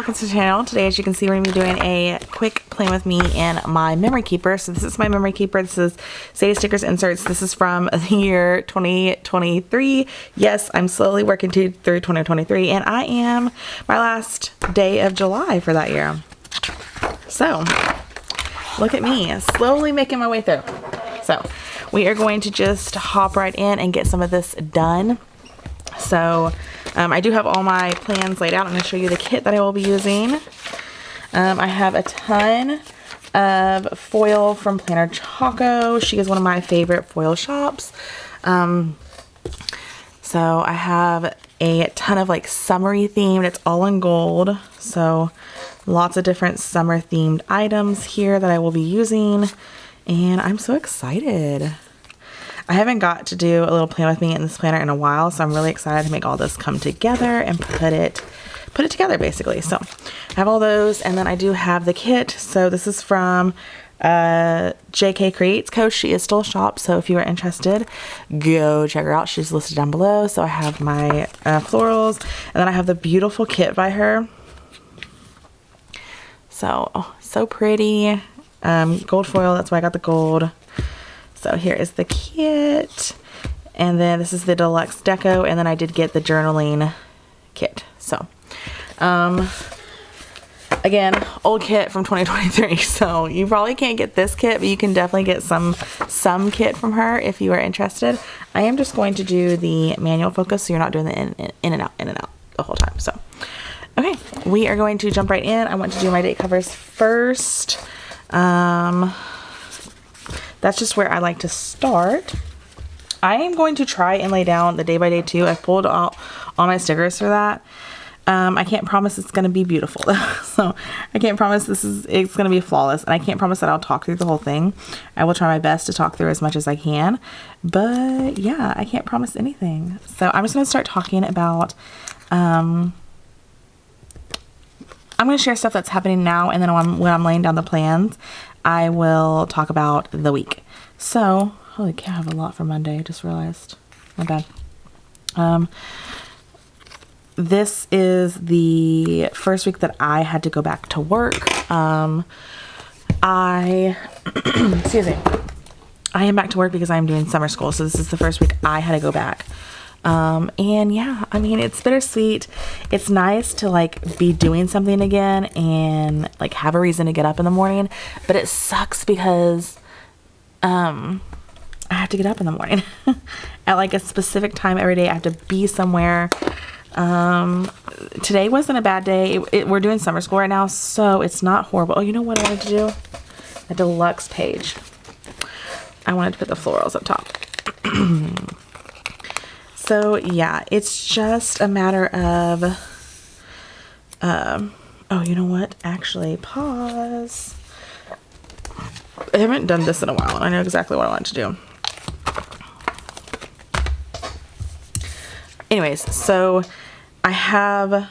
welcome to the channel. Today, as you can see, we're going to be doing a quick plan with me in my memory keeper. So this is my memory keeper. This is Sadie Stickers Inserts. This is from the year 2023. Yes, I'm slowly working through 2023, and I am my last day of July for that year. So look at me, slowly making my way through. So we are going to just hop right in and get some of this done. So I do have all my plans laid out. I'm going to show you the kit that I will be using. I have a ton of foil from Planner Choco. She is one of my favorite foil shops. So I have a ton of like summery themed. It's all in gold. So lots of different summer themed items here that I will be using. And I'm so excited. I haven't got to do a little plan with me in this planner in a while, so I'm really excited to make all this come together and put it together basically. So I have all those, and then I do have the kit. So this is from JK Creates Co. She is still a shop, so if you are interested, go check her out. She's listed down below. So I have my florals, and then I have the beautiful kit by her. So, oh, so pretty. Gold foil, that's why I got the gold. So here is the kit, and then this is the deluxe deco, and then I did get the journaling kit. So again, old kit from 2023, so you probably can't get this kit, but you can definitely get some kit from her if you are interested. I am just going to do the manual focus, so you're not doing the in and out the whole time. So okay, we are going to jump right in. I want to do my date covers first. That's just where I like to start. I am going to try and lay down the day by day too. I pulled out all my stickers for that. I can't promise it's going to be beautiful. So I can't promise it's going to be flawless, and I can't promise that I'll talk through the whole thing. I will try my best to talk through as much as I can, but yeah, I can't promise anything. So I'm just going to start talking about, I'm going to share stuff that's happening now, and then when I'm laying down the plans, I will talk about the week. So, holy cow, I have a lot for Monday. I just realized. My bad. This is the first week that I had to go back to work. Excuse me. I am back to work because I'm doing summer school. So this is the first week I had to go back. And yeah, I mean, it's bittersweet. It's nice to like be doing something again and like have a reason to get up in the morning, but it sucks because, I have to get up in the morning at like a specific time every day. I have to be somewhere. Today wasn't a bad day. We're doing summer school right now, so it's not horrible. Oh, you know what I wanted to do? A deluxe page. I wanted to put the florals up top. So yeah, it's just a matter of, oh, you know what? Actually, pause. I haven't done this in a while, and I know exactly what I want to do. Anyways, so I have,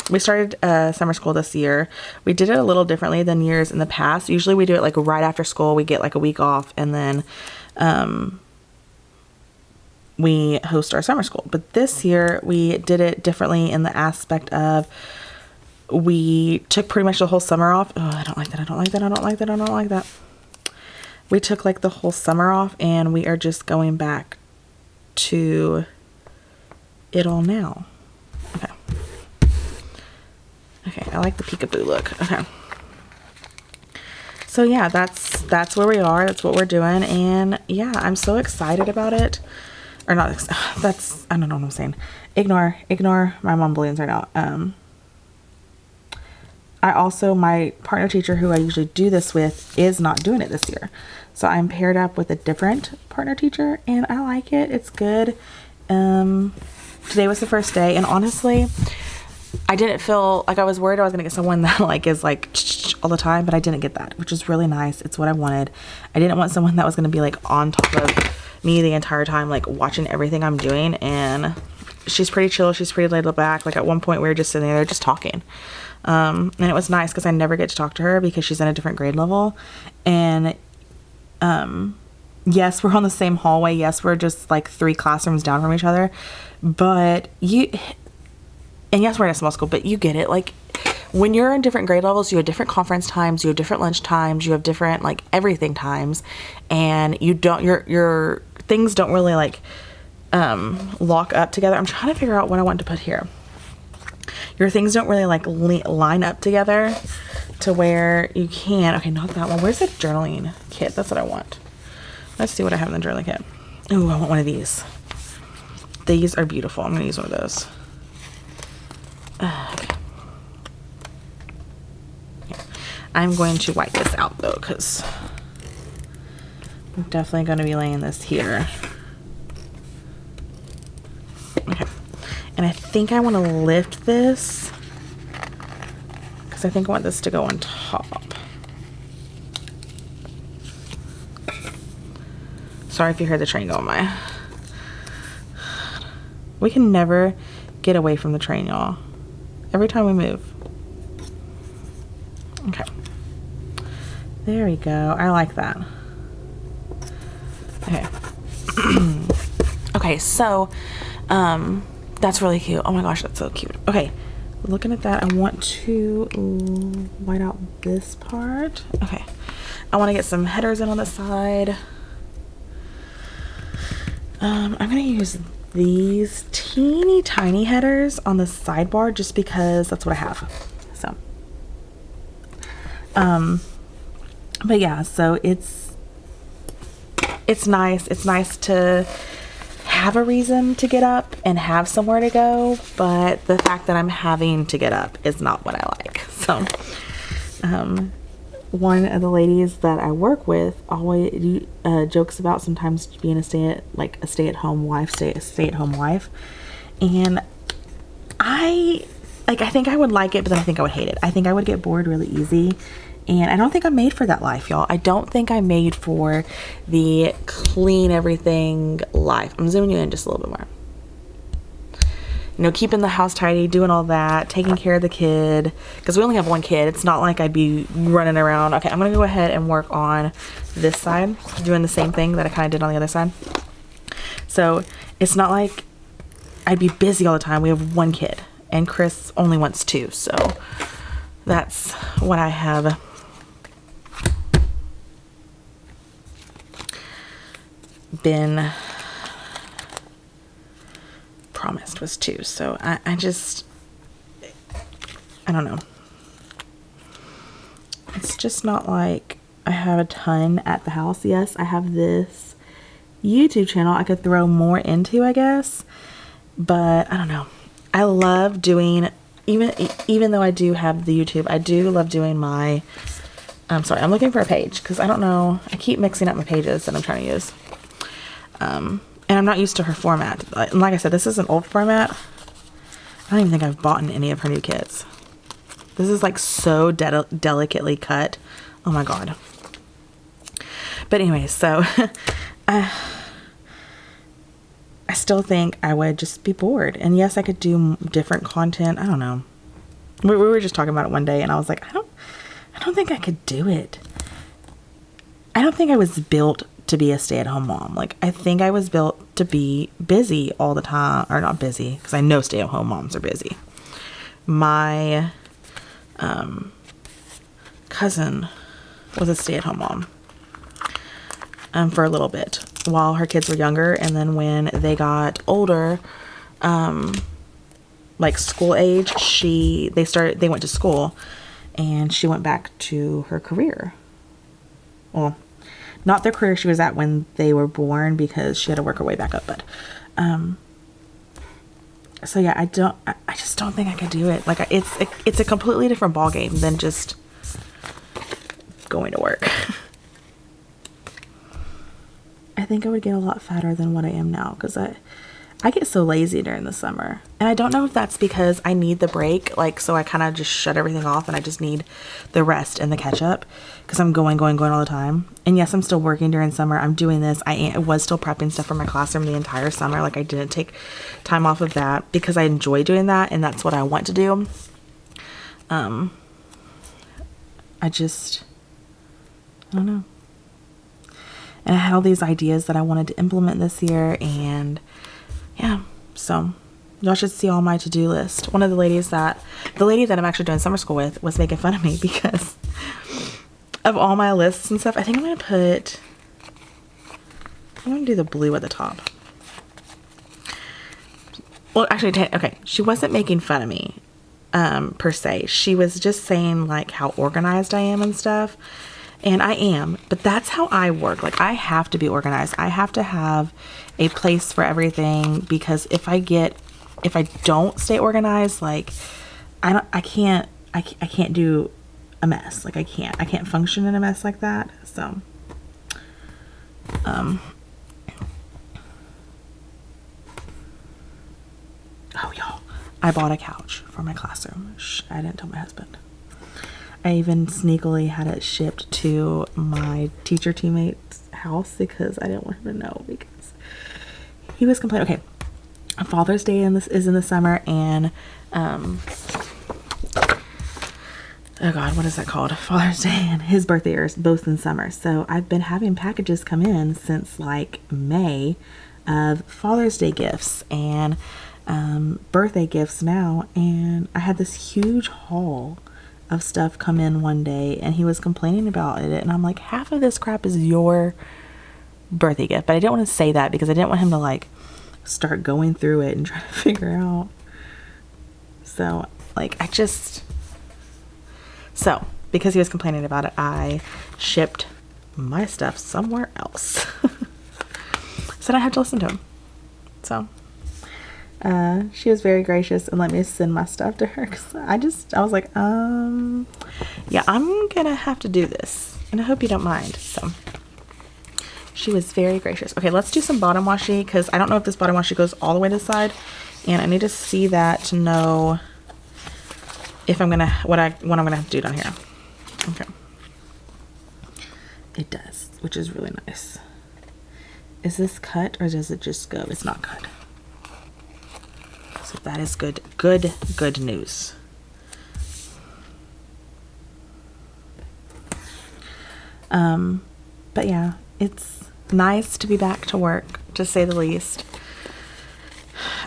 we started summer school this year. We did it a little differently than years in the past. Usually we do it like right after school. We get like a week off, and then we host our summer school. But this year we did it differently in the aspect of we took pretty much the whole summer off. Oh, I don't like that. I don't like that. I don't like that. I don't like that. We took like the whole summer off, and we are just going back to it all now. Okay. Okay, I like the peekaboo look. Okay. So yeah, that's where we are. That's what we're doing. And yeah, I'm so excited about it. Or not, that's, I don't know what I'm saying. Ignore my mumblings right now. My partner teacher who I usually do this with is not doing it this year. So I'm paired up with a different partner teacher, and I like it. It's good. Today was the first day, and honestly, I didn't feel like I was worried I was going to get someone that like is like all the time, but I didn't get that, which is really nice. It's what I wanted. I didn't want someone that was going to be like on top of me the entire time, like watching everything I'm doing. And she's pretty chill. She's pretty laid back. Like at one point we were just sitting there just talking. And it was nice because I never get to talk to her because she's in a different grade level. And yes, we're on the same hallway. Yes, we're just like 3 classrooms down from each other. But and yes, we're in a small school, but you get it. Like, when you're in different grade levels, you have different conference times, you have different lunch times, you have different like everything times, and you don't, your things don't really like lock up together. I'm trying to figure out what I want to put here. Your things don't really like line up together to where you can. Okay, not that one. Where's the journaling kit? That's what I want. Let's see what I have in the journaling kit. Ooh, I want one of these. These are beautiful. I'm gonna use one of those. Okay. I'm going to wipe this out though, because I'm definitely going to be laying this here. Okay. And I think I want to lift this because I think I want this to go on top. Sorry if you heard the train going by. We can never get away from the train, y'all. Every time we move. Okay. There we go. I like that. Okay. Okay, so that's really cute. Oh my gosh, that's so cute. Okay, looking at that, I want to white out this part. Okay, I want to get some headers in on the side. I'm gonna use these teeny tiny headers on the sidebar just because that's what I have. So but yeah, so it's nice. It's nice to have a reason to get up and have somewhere to go, but the fact that I'm having to get up is not what I like. So one of the ladies that I work with always jokes about sometimes being a stay-at-home wife, and I think I would like it, but then I think I would hate it. I think I would get bored really easy. And I don't think I'm made for that life, y'all. I don't think I'm made for the clean everything life. I'm zooming you in just a little bit more. You know, keeping the house tidy, doing all that, taking care of the kid. Because we only have one kid. It's not like I'd be running around. Okay, I'm going to go ahead and work on this side. Doing the same thing that I kind of did on the other side. So, it's not like I'd be busy all the time. We have one kid. And Chris only wants 2. So, that's what I have been promised was 2. So I don't know. It's just not like I have a ton at the house. Yes, I have this YouTube channel I could throw more into, I guess. But I don't know. I love doing, even though I do have the YouTube, I do love doing my, I'm sorry, I'm looking for a page because I don't know. I keep mixing up my pages that I'm trying to use. And I'm not used to her format. And like I said, this is an old format. I don't even think I've bought any of her new kits. This is like so delicately cut. Oh my god. But anyway, so I still think I would just be bored. And yes, I could do different content. I don't know. We were just talking about it one day and I was like, I don't think I could do it. I don't think I was built to be a stay-at-home mom. Like, I think I was built to be busy all the time. Or not busy, because I know stay-at-home moms are busy. My cousin was a stay-at-home mom for a little bit while her kids were younger, and then when they got older, like school age, they went to school, and she went back to her career. Well, not the career she was at when they were born, because she had to work her way back up. But, so yeah, I just don't think I could do it. Like, it's a completely different ball game than just going to work. I think I would get a lot fatter than what I am now, because I get so lazy during the summer. And I don't know if that's because I need the break, like, so I kind of just shut everything off and I just need the rest and the catch up, because I'm going all the time. And yes, I'm still working during summer. I'm doing this. I was still prepping stuff for my classroom the entire summer. Like, I didn't take time off of that because I enjoy doing that and that's what I want to do. I don't know. And I had all these ideas that I wanted to implement this year, and yeah, so y'all should see all my to-do list. One of the lady that I'm actually doing summer school with was making fun of me because of all my lists and stuff. I think I'm gonna do the blue at the top. Well, actually, okay, she wasn't making fun of me, per se. She was just saying, like, how organized I am and stuff. And I am, but that's how I work. Like, I have to be organized. I have to have a place for everything, because if I don't stay organized, like, I can't do a mess. Like, I can't function in a mess like that. So, oh, y'all, I bought a couch for my classroom. Shh, I didn't tell my husband. I even sneakily had it shipped to my teacher teammate's house because I didn't want him to know, because he was complaining. Okay, Father's Day is in the summer, and oh God, what is that called? Father's Day and his birthday are both in summer. So I've been having packages come in since like May of Father's Day gifts and birthday gifts now, and I had this huge haul of stuff come in one day, and he was complaining about it, and I'm like, half of this crap is your birthday gift. But I didn't want to say that because I didn't want him to like start going through it and try to figure out. So like, because he was complaining about it, I shipped my stuff somewhere else. So I had to listen to him. So she was very gracious and let me send my stuff to her, because I was like, yeah, I'm gonna have to do this, and I hope you don't mind. So she was very gracious. Okay, let's do some bottom washi, because I don't know if this bottom washi goes all the way to the side, and I need to see that to know if I'm gonna what I'm gonna have to do down here. Okay, it does, which is really nice. Is this cut, or does it just go? It's not cut. So that is good news. But yeah, it's nice to be back to work, to say the least.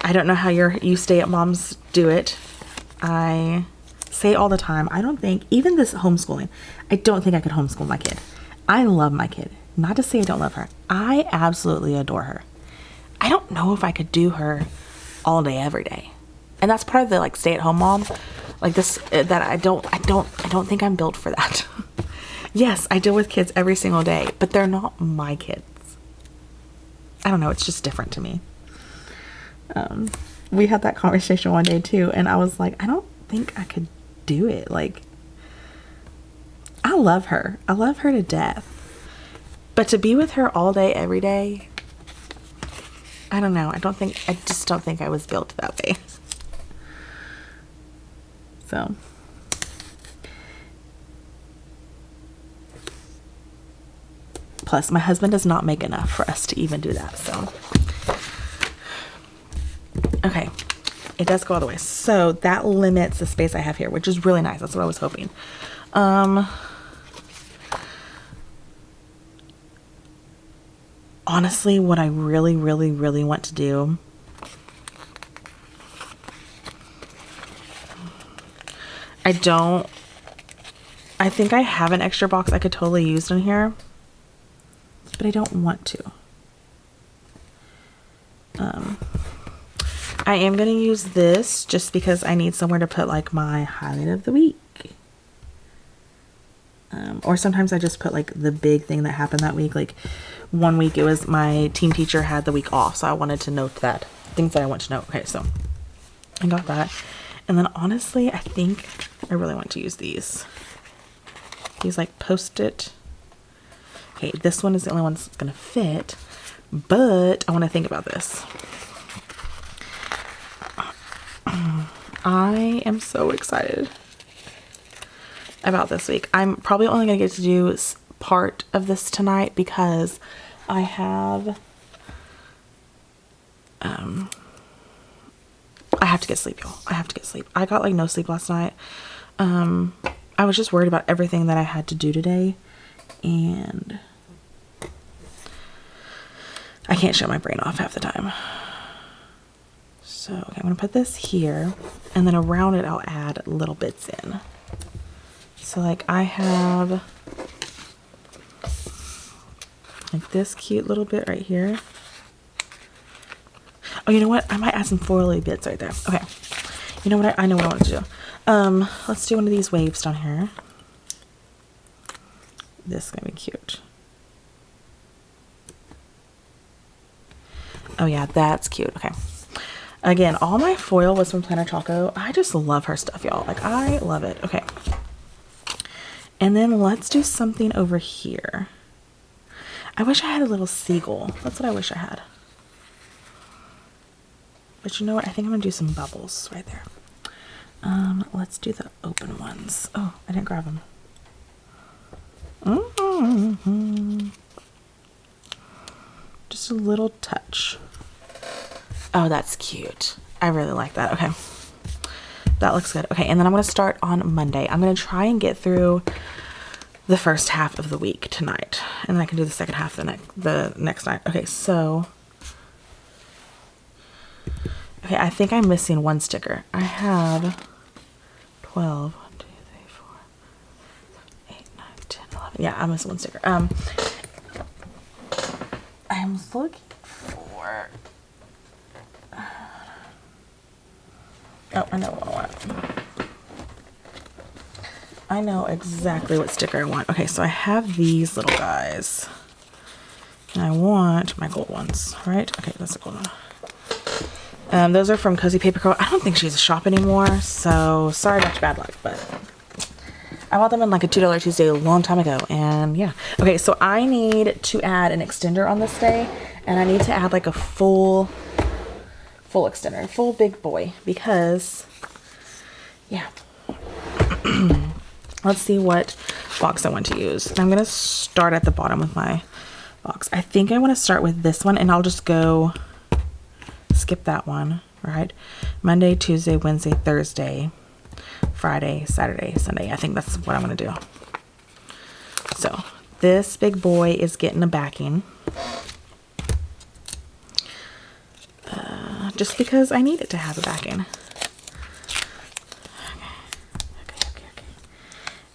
I don't know how you stay-at moms do it. I say all the time, I don't think, even this homeschooling, I don't think I could homeschool my kid. I love my kid. Not to say I don't love her. I absolutely adore her. I don't know if I could do her all day, every day. And that's part of the like stay-at-home mom, like this, that I don't think I'm built for that. Yes, I deal with kids every single day, but they're not my kids. I don't know, it's just different to me. We had that conversation one day too, and I was like, I don't think I could do it. Like, I love her to death, but to be with her all day, every day, I don't know. I just don't think I was built that way. So, plus my husband does not make enough for us to even do that. So, okay, it does go all the way. So that limits the space I have here, which is really nice. That's what I was hoping. Honestly, what I really, really, really want to do, I think I have an extra box I could totally use in here, but I don't want to. I am going to use this just because I need somewhere to put like my highlight of the week. Or sometimes I just put like the big thing that happened that week. Like one week it was my team teacher had the week off, so I wanted to note that. Things that I want to know. Okay, so I got that. And then honestly, I think I really want to use these. These like Post-it. Okay, this one is the only one that's going to fit, but I want to think about this. I am so excited about this week. I'm probably only going to get to do part of this tonight because I have to get sleep, y'all. I have to get sleep. I got like no sleep last night. I was just worried about everything that I had to do today, and I can't shut my brain off half the time. So okay, I'm gonna put this here, and then around it I'll add little bits in. So like I have like this cute little bit right here. Oh, you know what? I might add some foily bits right there. Okay. You know what? I know what I want to do. Let's do one of these waves down here. This is gonna be cute. Oh yeah, that's cute. Okay. Again, all my foil was from Planner Choco. I just love her stuff, y'all. Like, I love it. Okay. And then let's do something over here. I wish I had a little seagull. That's what I wish I had. But you know what? I think I'm gonna do some bubbles right there. Let's do the open ones. Oh, I didn't grab them. Just a little touch. Oh, that's cute. I really like that. Okay. That looks good. Okay, and then I'm going to start on Monday. I'm going to try and get through the first half of the week tonight. And then I can do the second half the next night. Okay, so... Okay, I think I'm missing one sticker. I have 12, 1, 2, 3, 4, 8, 9, 10, 11. Yeah, I missed one sticker. I'm looking for... Oh, I know what I want. I know exactly what sticker I want. Okay, so I have these little guys. And I want my gold ones, right? Okay, that's a gold one. Those are from Cozy Paper Co. I don't think she has a shop anymore, so sorry about your bad luck, but I bought them in like a $2 Tuesday a long time ago, and yeah. Okay, so I need to add an extender on this day, and I need to add like a full extender, full big boy, because yeah. Let's see what box I want to use. And I'm gonna start at the bottom with my box. I think I want to start with this one, and I'll just go skip that one, right? Monday, Tuesday, Wednesday, Thursday, Friday, Saturday, Sunday. I think that's what I'm gonna do. So this big boy is getting a backing. Just because I need it to have a backing.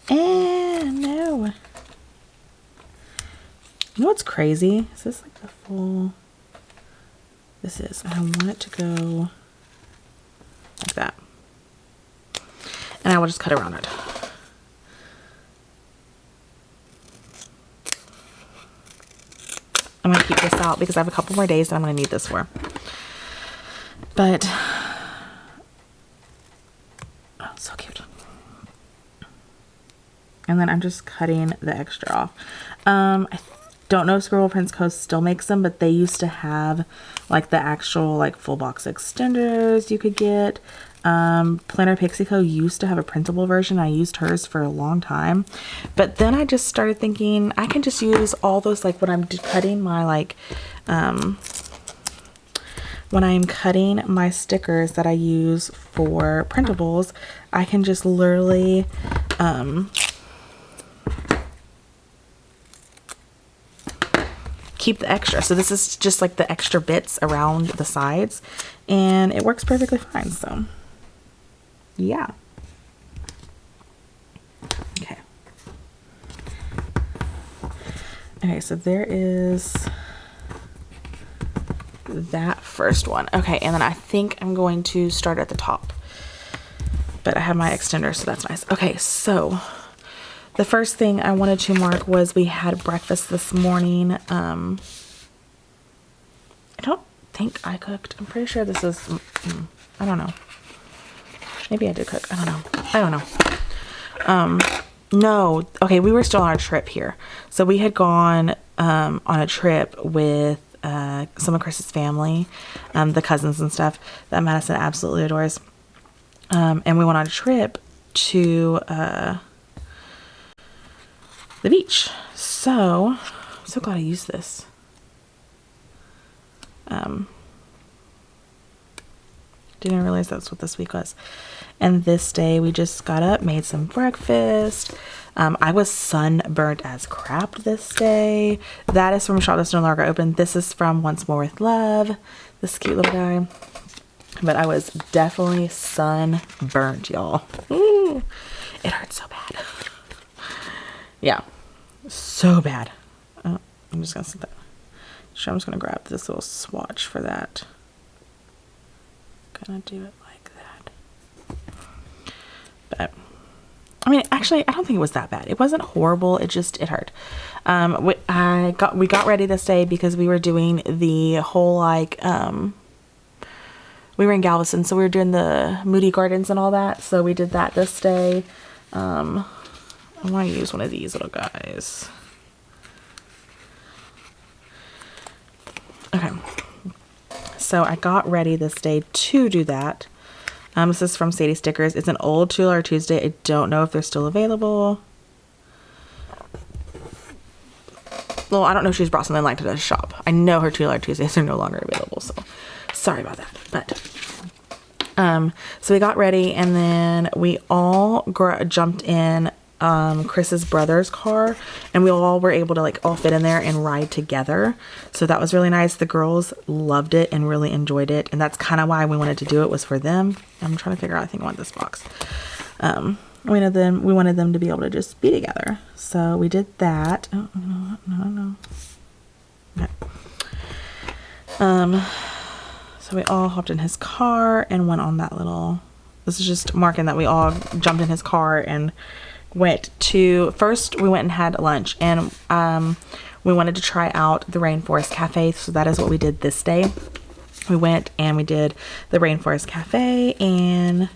Okay. And no. You know what's crazy? Is this like the full... This is. And I want it to go like that. And I will just cut around it. I'm going to keep this out because I have a couple more days that I'm going to need this for. But, oh, so cute. And then I'm just cutting the extra off. I don't know if Scribble Prints Co. still makes them, but they used to have like the actual like full box extenders you could get. Planner Pixie Co. used to have a printable version. I used hers for a long time. But then I just started thinking I can just use all those, like when I'm cutting my like, when I'm cutting my stickers that I use for printables, I can just literally keep the extra. So this is just like the extra bits around the sides, and it works perfectly fine. So yeah. Okay. Okay, so there is that first one. Okay, and then I think I'm going to start at the top, but I have my extender, so that's nice. Okay, so the first thing I wanted to mark was we had breakfast this morning. I don't think I cooked. I'm pretty sure this is, I don't know. Maybe I did cook. I don't know. No. Okay, we were still on our trip here. So we had gone on a trip with some of Chris's family, the cousins and stuff that Madison absolutely adores. And we went on a trip to the beach. So, I'm so glad I used this. Didn't realize that's what this week was. And this day we just got up, made some breakfast. I was sunburnt as crap this day. That is from Shop That's No Longer Open. This is from Once More With Love, this cute little guy. But I was definitely sunburnt, y'all. Ooh, it hurt so bad. Yeah, so bad. Oh, I'm just gonna set that. So I'm just gonna grab this little swatch for that. Gonna do it like that. But I mean, actually, I don't think it was that bad. It wasn't horrible. It hurt. We got ready this day because we were doing the whole like we were in Galveston, so we were doing the Moody Gardens and all that. So we did that this day. I want to use one of these little guys. Okay. So I got ready this day to do that. This is from Sadie Stickers. It's an old $2 Tuesday. I don't know if they're still available. Well, I don't know if she's brought something like to the shop. I know her $2 Tuesdays are no longer available, so sorry about that. But so we got ready, and then we all jumped in Chris's brother's car, and we all were able to like all fit in there and ride together. So that was really nice. The girls loved it and really enjoyed it, and that's kind of why we wanted to do it, was for them. I'm trying to figure out, I think I want this box. We wanted them to be able to just be together, so we did that. Oh, no. Okay. So we all hopped in his car and went on that little, this is just marking that we all jumped in his car and went to, first we went and had lunch, and we wanted to try out the Rainforest Cafe, so that is what we did this day. We went and we did the Rainforest Cafe, and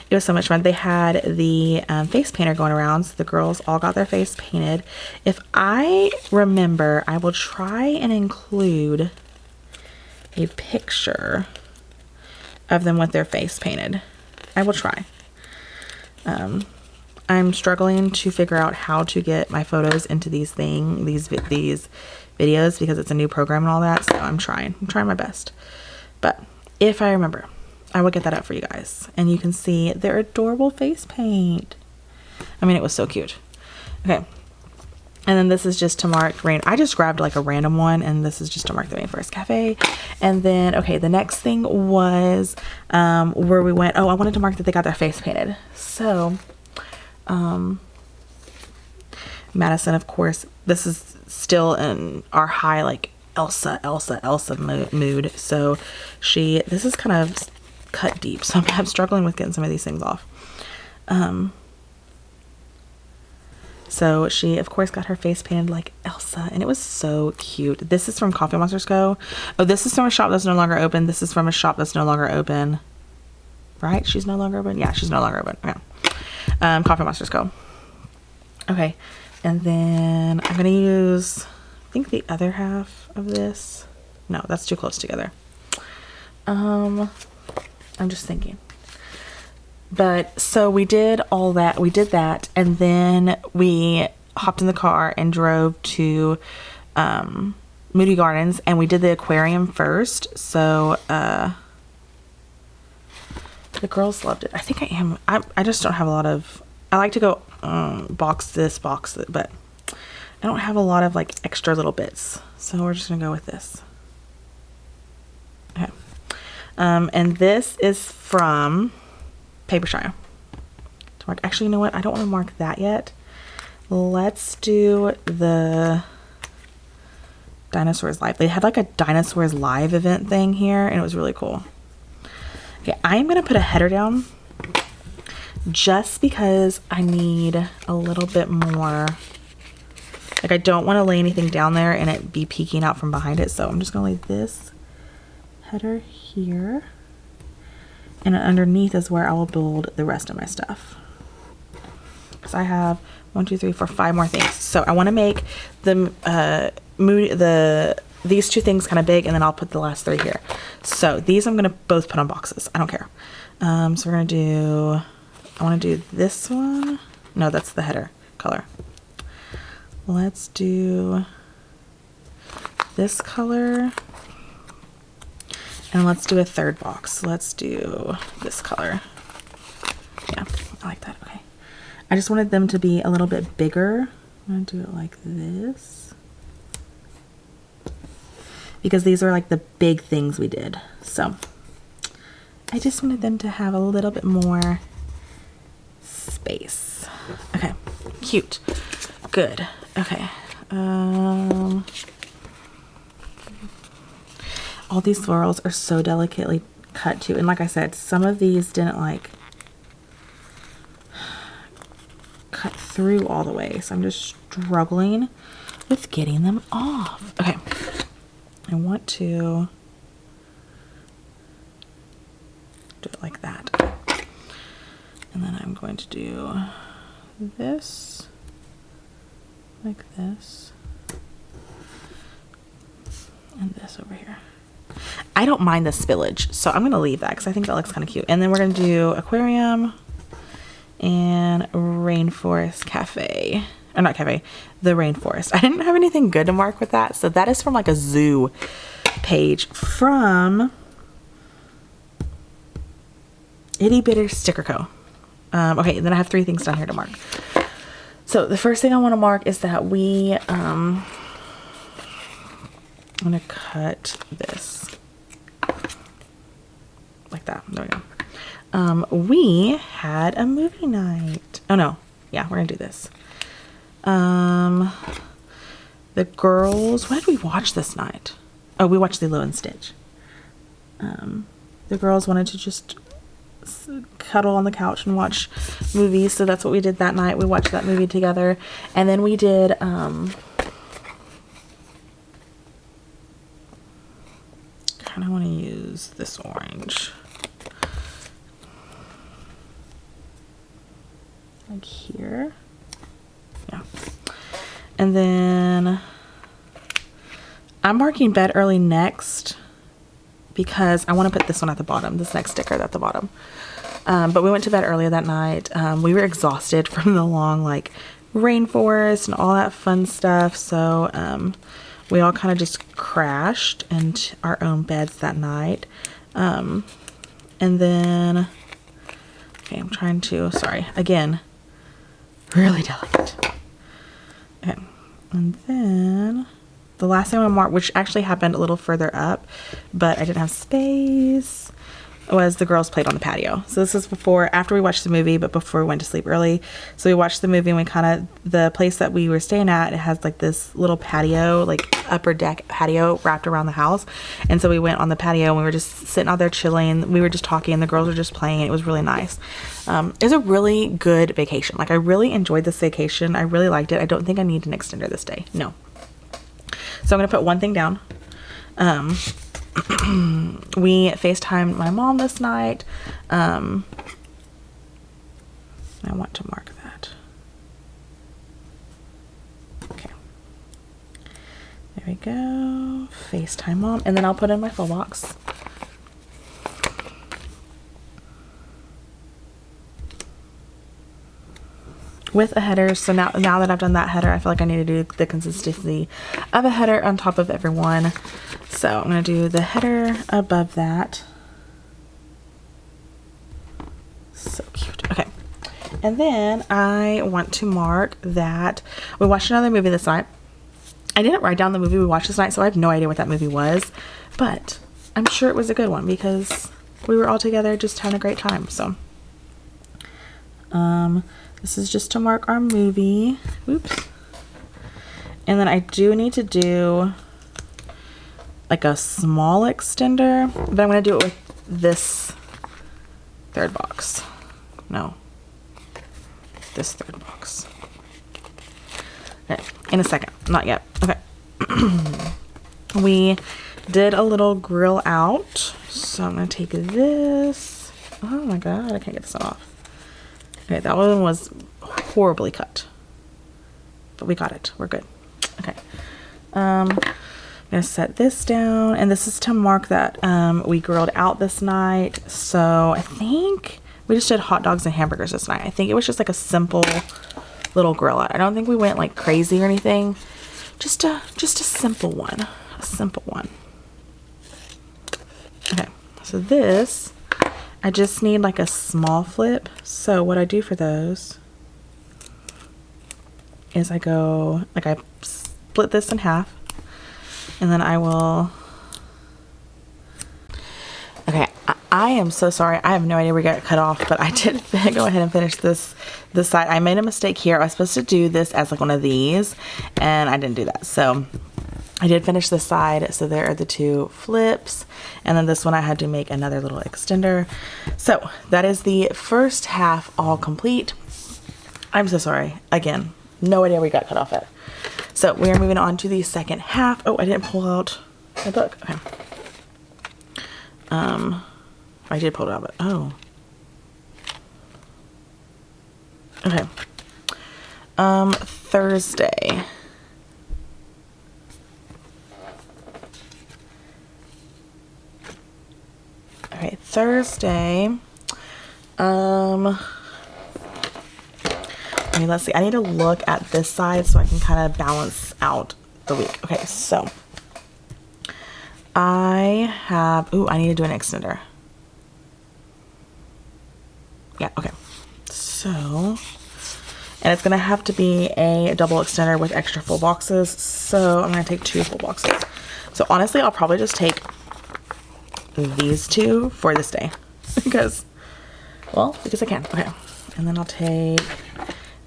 it was so much fun. They had the face painter going around, so the girls all got their face painted. If I remember, I will try and include a picture of them with their face painted. I will try. I'm struggling to figure out how to get my photos into these videos, because it's a new program and all that, so I'm trying my best. But if I remember, I will get that up for you guys, and you can see their adorable face paint. I mean, it was so cute. Okay. And then this is just to mark rain. I just grabbed like a random one, and this is just to mark the Rainforest Cafe. And then, okay, the next thing was where we went. Oh, I wanted to mark that they got their face painted. So, Madison, of course, this is still in our high like Elsa mood. So this is kind of cut deep. So I'm struggling with getting some of these things off. So she, of course, got her face painted like Elsa, and it was so cute. This is from Coffee Monsters Co. Oh, this is from a shop that's no longer open. This is from a shop that's no longer open. Right? She's no longer open? Yeah, she's no longer open. Okay. Coffee Monsters Co. Okay. And then I'm going to use, I think, the other half of this. No, that's too close together. I'm just thinking. But so we did all that. We did that, and then we hopped in the car and drove to Moody Gardens, and we did the aquarium first. So the girls loved it. I think I just don't have a lot of, I like to go box this, box it, but I don't have a lot of like extra little bits. So we're just gonna go with this. Okay. And this is from Papershire. To mark, actually, you know what? I don't want to mark that yet. Let's do the Dinosaurs Live. They had like a Dinosaurs Live event thing here, and it was really cool. Okay, I'm going to put a header down just because I need a little bit more. Like, I don't want to lay anything down there and it be peeking out from behind it, so I'm just going to lay this header here. And underneath is where I will build the rest of my stuff. Because I have 1, 2, 3, 4, 5 more things. So I want to make these two things kind of big, and then I'll put the last 3 here. So these I'm going to both put on boxes. I don't care. So we're going to do, I want to do this one. No, that's the header color. Let's do this color. And let's do a 3rd box. Let's do this color. Yeah, I like that. Okay. I just wanted them to be a little bit bigger. I'm gonna do it like this, because these are like the big things we did. So I just wanted them to have a little bit more space. Okay, cute, good. Okay, all these florals are so delicately cut too, and like I said, some of these didn't like cut through all the way, so I'm just struggling with getting them off. Okay, I want to do it like that, and then I'm going to do this like this and this over here. I don't mind the spillage, so I'm going to leave that because I think that looks kind of cute. And then we're going to do aquarium and rainforest cafe, or not cafe, the rainforest. I didn't have anything good to mark with that, so that is from like a zoo page from Itty Bitty Sticker Co. Okay, and then I have 3 things down here to mark. So the first thing I want to mark is that we I'm gonna cut this like that. There we go. We had a movie night. Oh no, yeah, we're gonna do this. The girls, what did we watch this night? Oh, we watched Lilo and Stitch. The girls wanted to just cuddle on the couch and watch movies, so that's what we did that night. We watched that movie together, and then we did kind of want to use this orange like here, yeah. And then I'm marking bed early next because I want to put this one at the bottom, this next sticker at the bottom. But we went to bed earlier that night. We were exhausted from the long like rainforest and all that fun stuff, so we all kind of just crashed into our own beds that night. And then, okay, I'm trying to, sorry, again, really delicate. Okay, and then the last thing I marked, which actually happened a little further up, but I didn't have space, was the girls played on the patio. So this is after we watched the movie, but before we went to sleep early. So we watched the movie, and we the place that we were staying at, it has like this little patio, like upper deck patio wrapped around the house. And so we went on the patio and we were just sitting out there chilling. We were just talking, and the girls were just playing. It was really nice. It was a really good vacation. Like, I really enjoyed this vacation. I really liked it. I don't think I need an extender this day. No. So I'm going to put one thing down. We FaceTimed my mom this night. I want to mark that. Okay. There we go. FaceTime mom. And then I'll put in my full box. With a header. So now that I've done that header, I feel like I need to do the consistency of a header on top of everyone. So I'm going to do the header above that. So cute. Okay. And then I want to mark that we watched another movie this night. I didn't write down the movie we watched this night, so I have no idea what that movie was, but I'm sure it was a good one because we were all together just having a great time. So this is just to mark our movie. Oops. And then I do need to do like a small extender, but I'm going to do it with this third box. No, this third box. Okay, in a second. Not yet. Okay. We did a little grill out, so I'm going to take this. Oh my god, I can't get this off. Okay, that one was horribly cut, but we got it. We're good. Okay. I'm gonna set this down, and this is to mark that we grilled out this night. So I think we just did hot dogs and hamburgers this night. I think it was just like a simple little grill out. I don't think we went like crazy or anything. Just a simple one. A simple one. Okay. So this, I just need like a small flip. So what I do for those, is I go, like I split this in half, and then I will, okay, I am so sorry. I have no idea where we got cut off, but I did go ahead and finish this side. I made a mistake here. I was supposed to do this as like one of these, and I didn't do that. So I did finish this side. So there are the two flips, and then this one I had to make another little extender. So that is the first half all complete. I'm so sorry. Again, no idea where we got cut off at. So we are moving on to the second half. Oh, I didn't pull out my book. Okay. I did pull it out, but oh. Okay. Thursday. Okay, Thursday. Okay, let's see. I need to look at this side so I can kind of balance out the week. Okay, so I have, ooh, I need to do an extender. Yeah, okay. So, and it's gonna have to be a double extender with extra full boxes. So I'm gonna take 2 full boxes. So honestly, I'll probably just take these 2 for this day because I can. Okay, and then I'll take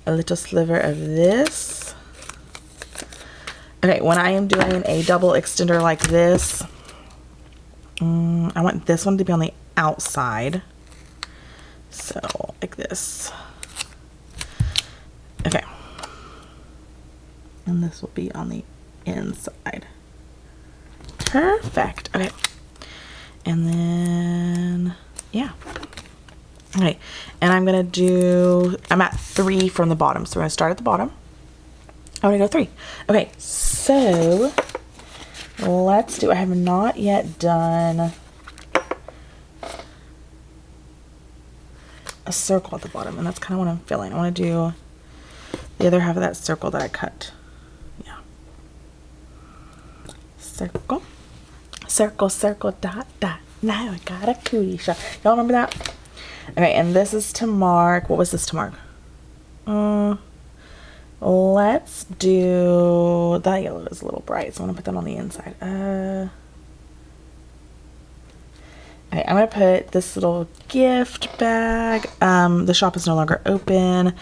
a little sliver of this. Okay, when I am doing a double extender like this, I want this one to be on the outside. So like this. Okay. And this will be on the inside. Perfect. Okay. And then, yeah. Okay. And I'm going to do, I'm at 3 from the bottom. So we're going to start at the bottom. I'm going to go 3. Okay. So let's do, I have not yet done a circle at the bottom, and that's kind of what I'm feeling. I want to do the other half of that circle that I cut. Yeah. Circle. Circle, circle, dot, dot. Now I got a cootie shot. Y'all remember that? Okay, and this is to mark, what was this to mark? Let's do, that yellow is a little bright, so I'm going to put that on the inside. Okay, I'm going to put this little gift bag. The shop is no longer open.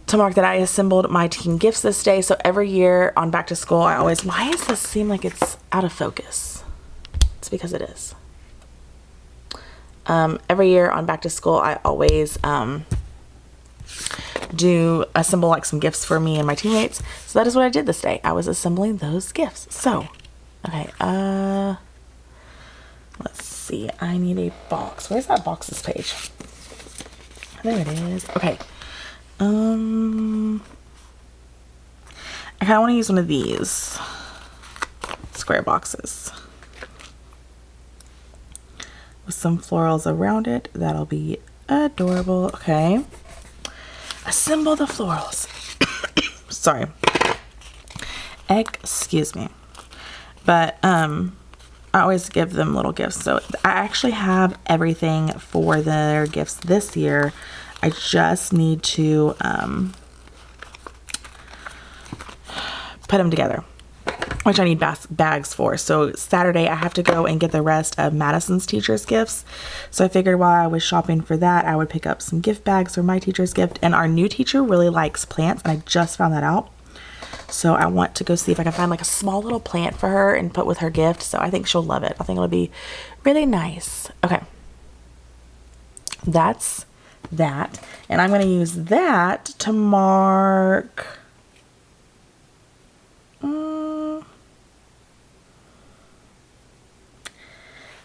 To mark that I assembled my team gifts this day. So every year on back to school, I always, why does this seem like it's out of focus? It's because it is. Every year on back to school, I always do assemble like some gifts for me and my teammates. So that is what I did this day. I was assembling those gifts. So, okay, let's see. I need a box. Where's that boxes page? There it is. Okay. I kind of want to use one of these square boxes with some florals around it. That'll be adorable. Okay. Assemble the florals. Sorry. Excuse me. But, I always give them little gifts. So I actually have everything for their gifts this year. I just need to put them together, which I need bags for. So Saturday I have to go and get the rest of Madison's teacher's gifts. So I figured while I was shopping for that, I would pick up some gift bags for my teacher's gift. And our new teacher really likes plants, and I just found that out. So I want to go see if I can find like a small little plant for her and put with her gift. So I think she'll love it. I think it'll be really nice. Okay. That's that. And I'm going to use that to mark.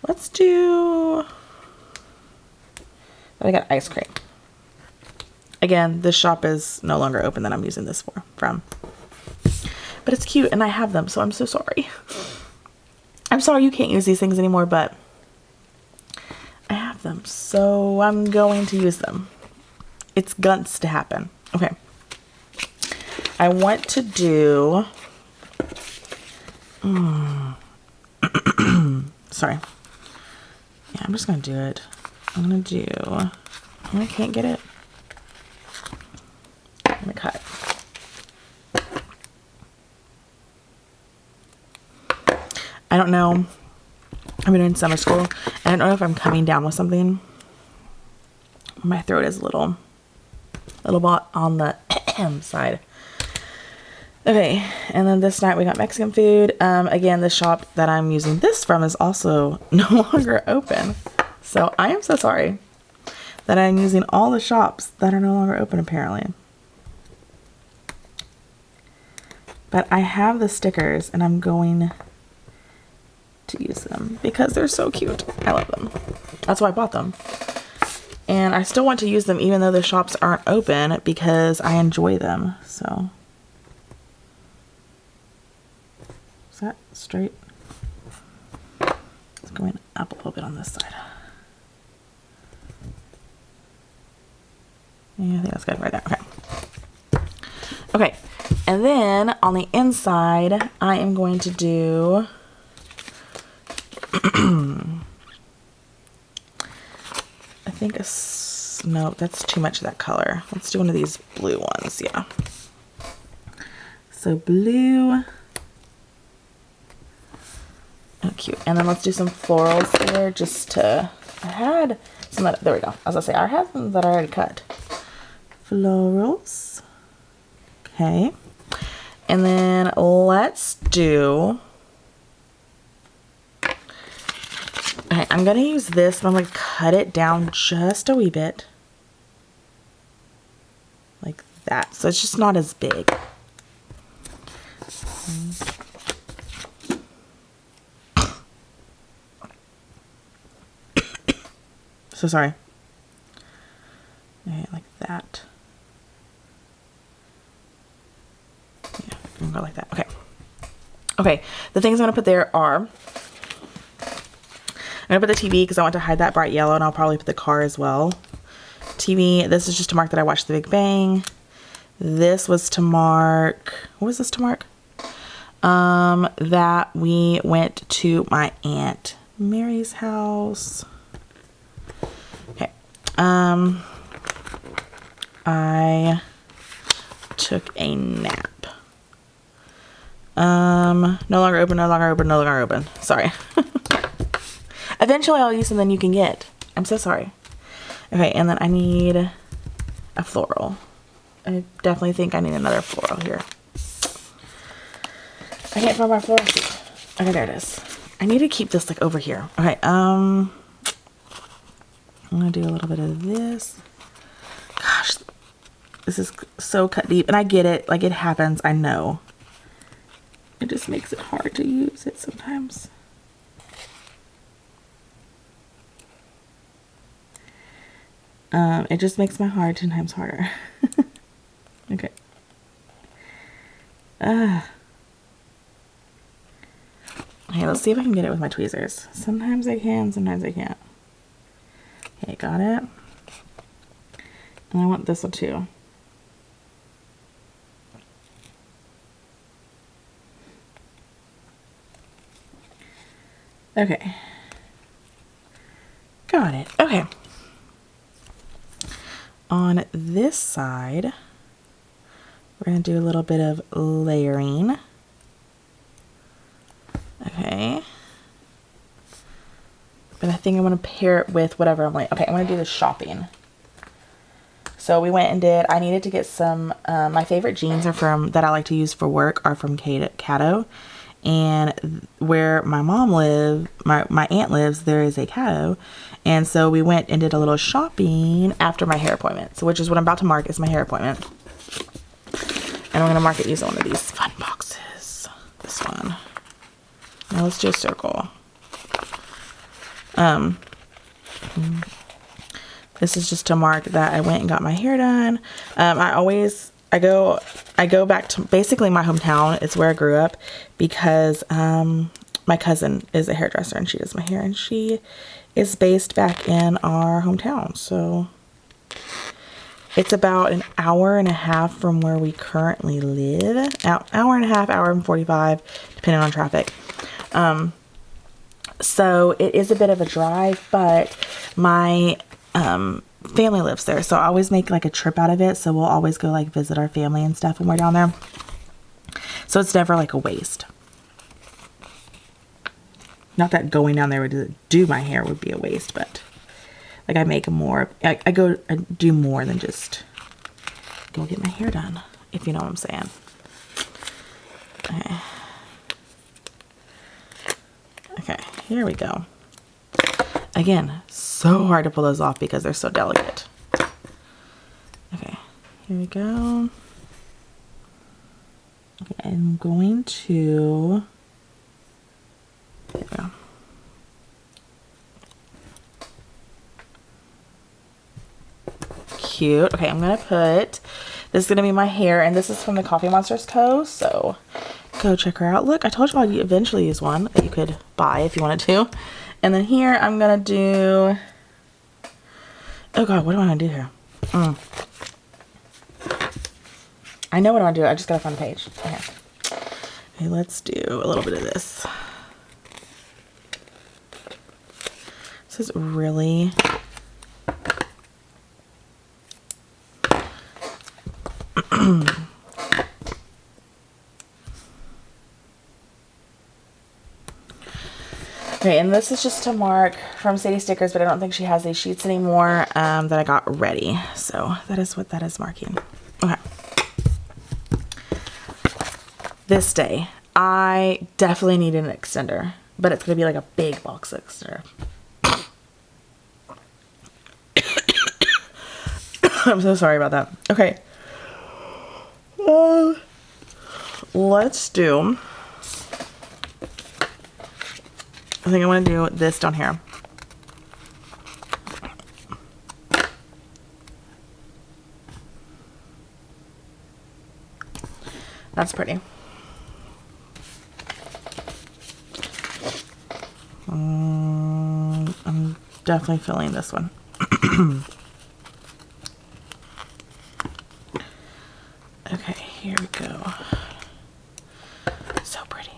Let's do. I got ice cream. Again, this shop is no longer open that I'm using this from. But it's cute and I have them, so I'm so sorry. I'm sorry you can't use these things anymore, but I have them, so I'm going to use them. It's guns to happen. Okay. I want to do... Sorry. Yeah, I'm just going to do it. I'm going to do... I can't get it. I'm going to cut. I don't know. I've been in summer school, and I don't know if I'm coming down with something. My throat is a little bit on the side. Okay, and then this night we got Mexican food. Again, the shop that I'm using this from is also no longer open. So I am so sorry that I'm using all the shops that are no longer open apparently. But I have the stickers and I'm going to use them because they're so cute. I love them. That's why I bought them. And I still want to use them even though the shops aren't open because I enjoy them. So, is that straight? It's going up a little bit on this side. Yeah, I think that's good right there. Okay. Okay. And then on the inside, I am going to do I think no, that's too much of that color. Let's do one of these blue ones. Yeah. So blue. Oh, cute. And then let's do some florals here just to, I had some that, there we go. I was gonna say, I had some that I already cut. Florals. Okay. And then let's do, okay, I'm going to use this, but I'm going to cut it down just a wee bit. Like that. So it's just not as big. So sorry. Okay, like that. Yeah, I'm gonna go like that. Okay. Okay, the things I'm gonna put there are, I'm gonna put the TV because I want to hide that bright yellow, and I'll probably put the car as well. TV, this is just to mark that I watched The Big Bang. This was to mark, what was this to mark? That we went to my Aunt Mary's house. Okay. I took a nap. No longer open, no longer open, no longer open. Sorry. Eventually I'll use something you can get. I'm so sorry. Okay, and then I need a floral. I definitely think I need another floral here. I can't find my floral sheet. Okay, there it is. I need to keep this like over here. Okay, I'm gonna do a little bit of this. Gosh, this is so cut deep, and I get it. Like, it happens. I know. It just makes it hard to use it sometimes. It just makes my heart 10 times harder. Okay. Okay, let's see if I can get it with my tweezers. Sometimes I can, sometimes I can't. Okay, got it. And I want this one too. Okay. Got it. Okay. On this side, we're going to do a little bit of layering. Okay. But I think I'm going to pair it with whatever I'm like. Okay, I'm going to do the shopping. So we went and did, I needed to get some, my favorite jeans are from, that I like to use for work are from Cato. And where my mom lives, my aunt lives, there is a Cato. And so we went and did a little shopping after my hair appointment. So which is what I'm about to mark is my hair appointment. And I'm going to mark it using one of these fun boxes. This one. Now let's do a circle. This is just to mark that I went and got my hair done. I go back to basically my hometown. It's where I grew up because my cousin is a hairdresser and she does my hair, and she is based back in our hometown. So it's about an hour and a half from where we currently live. Hour and a half, hour and 45, depending on traffic. So it is a bit of a drive, but my family lives there, so I always make like a trip out of it. So we'll always go like visit our family and stuff when we're down there. So it's never like a waste. Not that going down there would do my hair would be a waste, but like I make more, I do more than just go get my hair done, if you know what I'm saying. Okay. Okay, here we go. Again, so hard to pull those off because they're so delicate. Okay, here we go. Okay, I'm going to, there we go. Cute. Okay, I'm gonna put, this is gonna be my hair, and this is from the Coffee Monsters Co. So go check her out. Look, I told you I'd eventually use one that you could buy if you wanted to. And then here I'm gonna do, oh god, what do I want to do here? I know what I want to do. I just gotta find a page. Okay. Okay, let's do a little bit of this. This is really okay, and this is just to Mark from Sadie Stickers, but I don't think she has these sheets anymore that I got ready. So that is what that is marking. Okay. This day, I definitely need an extender, but it's going to be like a big box extender. I'm so sorry about that. Okay. Let's do, I think I want to do this down here. That's pretty. I'm definitely feeling this one. Okay, here we go. So pretty.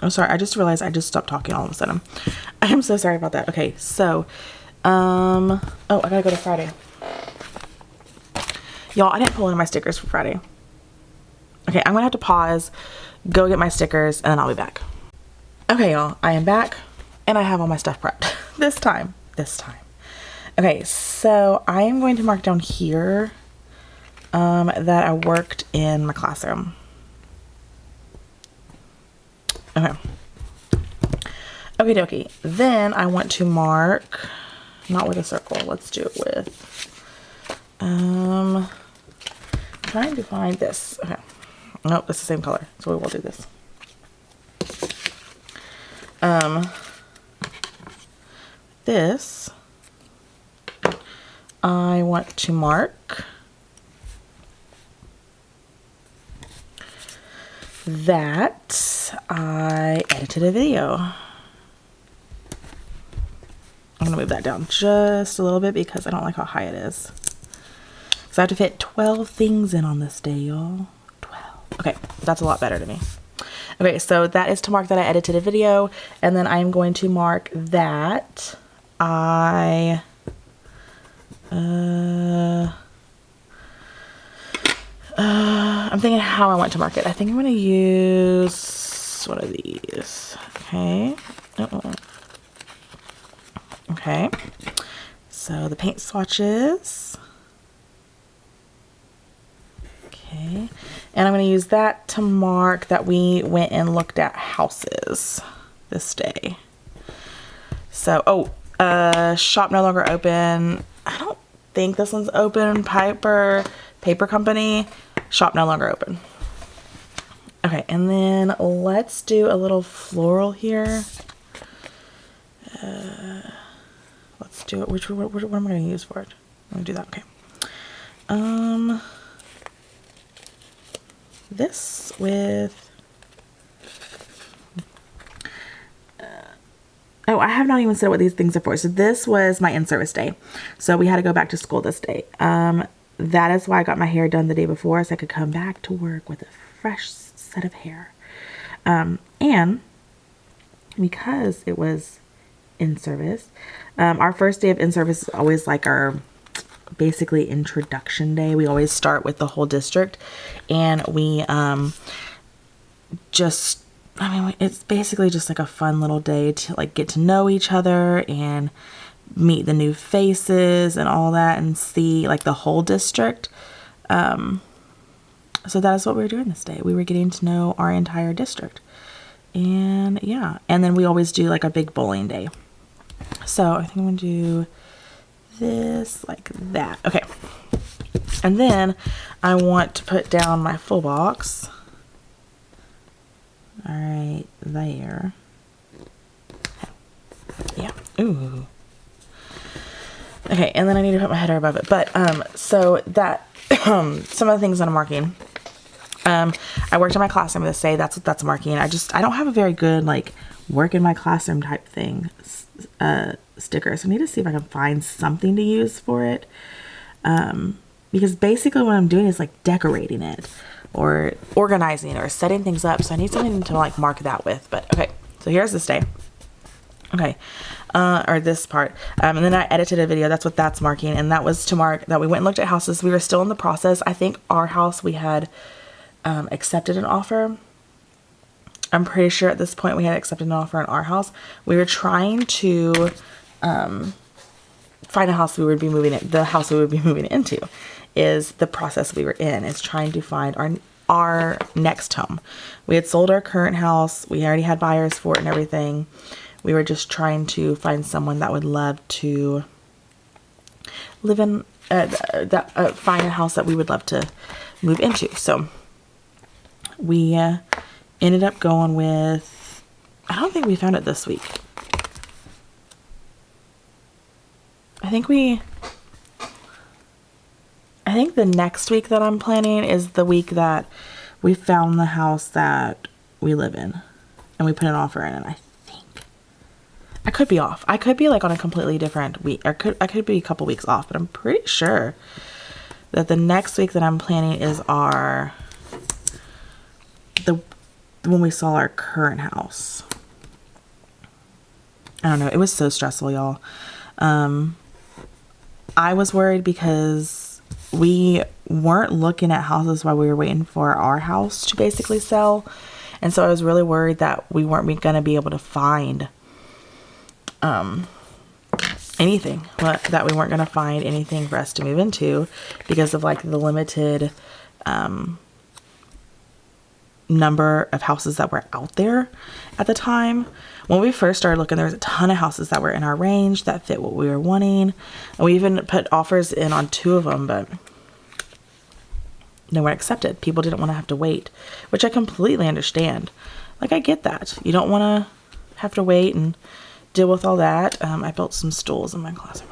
Oh, sorry, I just realized I just stopped talking all of a sudden. I am so sorry about that. Okay, so, oh, I gotta go to Friday. Y'all, I didn't pull in my stickers for Friday. Okay, I'm gonna have to pause, go get my stickers, and then I'll be back. Okay, y'all, I am back, and I have all my stuff prepped. This time. Okay, so I am going to mark down here that I worked in my classroom. Okay. Okie dokie. Then I want to mark, not with a circle, let's do it with, trying to find this. Okay. Nope, it's the same color, so we will do this. This, I want to mark that I edited a video. I'm gonna move that down just a little bit because I don't like how high it is. So I have to fit 12 things in on this day, y'all. 12. Okay, that's a lot better to me. Okay, so that is to mark that I edited a video, and then I'm going to mark that I'm thinking how I want to mark it. I think I'm going to use one of these. Okay. Okay. So the paint swatches. Okay. And I'm going to use that to mark that we went and looked at houses this day. So, shop no longer open. I don't think this one's open. Piper Paper Company. Shop no longer open. Okay, and then let's do a little floral here. Let's do it. What am I going to use for it? I'm going to do that. Okay. This with, oh, I have not even said what these things are for. So this was my in-service day. So we had to go back to school this day. That is why I got my hair done the day before, so I could come back to work with a fresh set of hair. And because it was in-service. Our first day of in-service is always like our basically introduction day. We always start with the whole district, and we just, I mean, it's basically just like a fun little day to like get to know each other and meet the new faces and all that, and see like the whole district. So that is what we were doing this day. We were getting to know our entire district. And yeah, and then we always do like a big bowling day. So I think I'm gonna do this like that. Okay. And then I want to put down my full box. All right, there. Yeah. Ooh. Okay, and then I need to put my header above it. But so that some of the things that I'm marking. I worked in my classroom this day. That's what that's marking. I don't have a very good like work in my classroom type thing sticker. So I need to see if I can find something to use for it. Because basically what I'm doing is like decorating it or organizing or setting things up. So I need something to like mark that with. But okay, so here's this day. Okay, or this part. And then I edited a video. That's what that's marking. And that was to mark that we went and looked at houses. We were still in the process. I think our house we had accepted an offer. I'm pretty sure at this point we had accepted an offer in our house. We were trying to find a house we would be moving in. The house we would be moving into is the process we were in, is trying to find our next home. We had sold our current house. We already had buyers for it and everything. We were just trying to find someone that would love to live in, find a house that we would love to move into. So we ended up going with, I don't think we found it this week. I think the next week that I'm planning is the week that we found the house that we live in and we put an offer in. And I could be off. I could be like on a completely different week, or I could be a couple weeks off, but I'm pretty sure that the next week that I'm planning is when we saw our current house. I don't know. It was so stressful, y'all. I was worried because we weren't looking at houses while we were waiting for our house to basically sell. And so I was really worried that we weren't going to be able to find anything, that we weren't going to find anything for us to move into because of like the limited number of houses that were out there at the time. When we first started looking, there was a ton of houses that were in our range that fit what we were wanting. And we even put offers in on 2 of them, but they weren't accepted. People didn't want to have to wait, which I completely understand. Like, I get that. You don't want to have to wait and deal with all that. I built some stools in my classroom.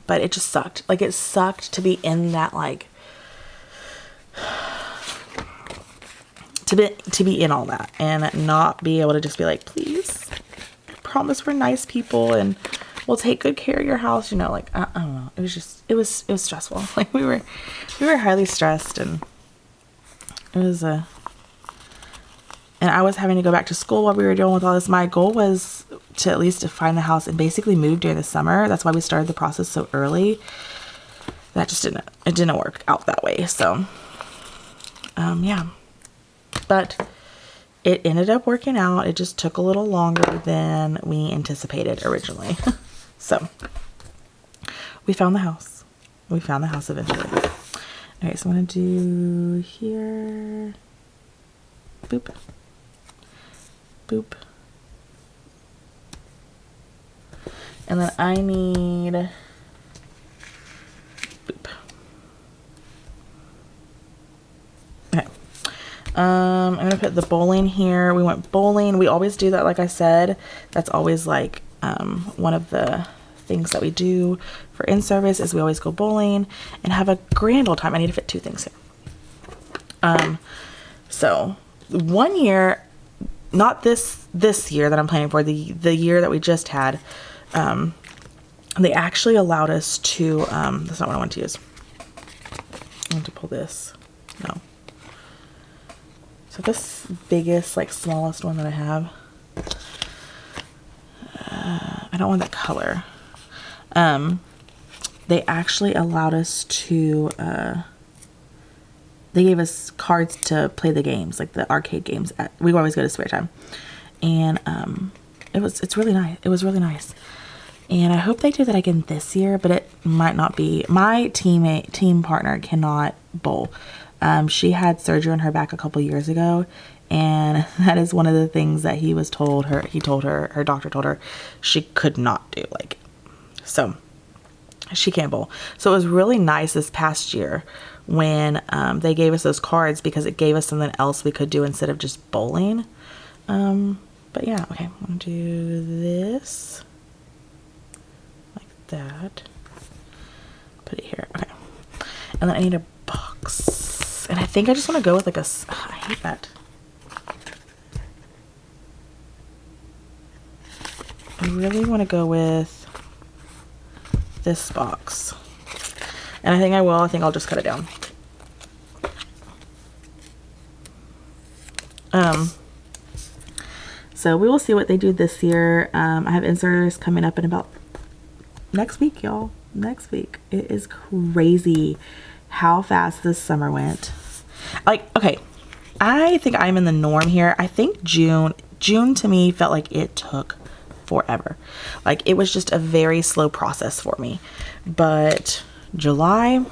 But it just sucked. Like, it sucked to be in that, like, to be in all that and not be able to just be like, please, I promise we're nice people and we'll take good care of your house. You know, like, I don't know. It was just, it was stressful. Like, we were highly stressed, and it was and I was having to go back to school while we were dealing with all this. My goal was to at least to find the house and basically move during the summer. That's why we started the process so early. That just didn't work out that way. So, yeah. But it ended up working out. It just took a little longer than we anticipated originally. So we found the house. We found the house eventually. Okay, so I'm going to do here. Boop. Boop. And then I need... Boop. Okay. I'm going to put the bowling here. We went bowling. We always do that, like I said. That's always like one of the things that we do for in-service is we always go bowling and have a grand old time. I need to fit 2 things here. So one year, not this year that I'm planning for, the year that we just had, they actually allowed us to, that's not what I want to use. I want to pull this. No. So this biggest, like smallest one that I have, I don't want that color. They actually allowed us to, they gave us cards to play the games, like the arcade games. We always go to Spare Time. And it's really nice. It was really nice. And I hope they do that again this year, but it might not be. My team partner cannot bowl. She had surgery on her back a couple years ago, and that is one of the things that her doctor told her she could not do. Like, so she can't bowl. So it was really nice this past year when they gave us those cards, because it gave us something else we could do instead of just bowling. But yeah, okay, I'm gonna do this like that. Put it here, okay. And then I need a box, and I think I just want to go with like I hate that. I really want to go with this box, and I think I will. I think I'll just cut it down. So we will see what they do this year. I have inserters coming up in about next week, y'all. Next week. It is crazy how fast this summer went. Like, okay, I think I'm in the norm here. I think June to me felt like it took forever. Like, it was just a very slow process for me. But July,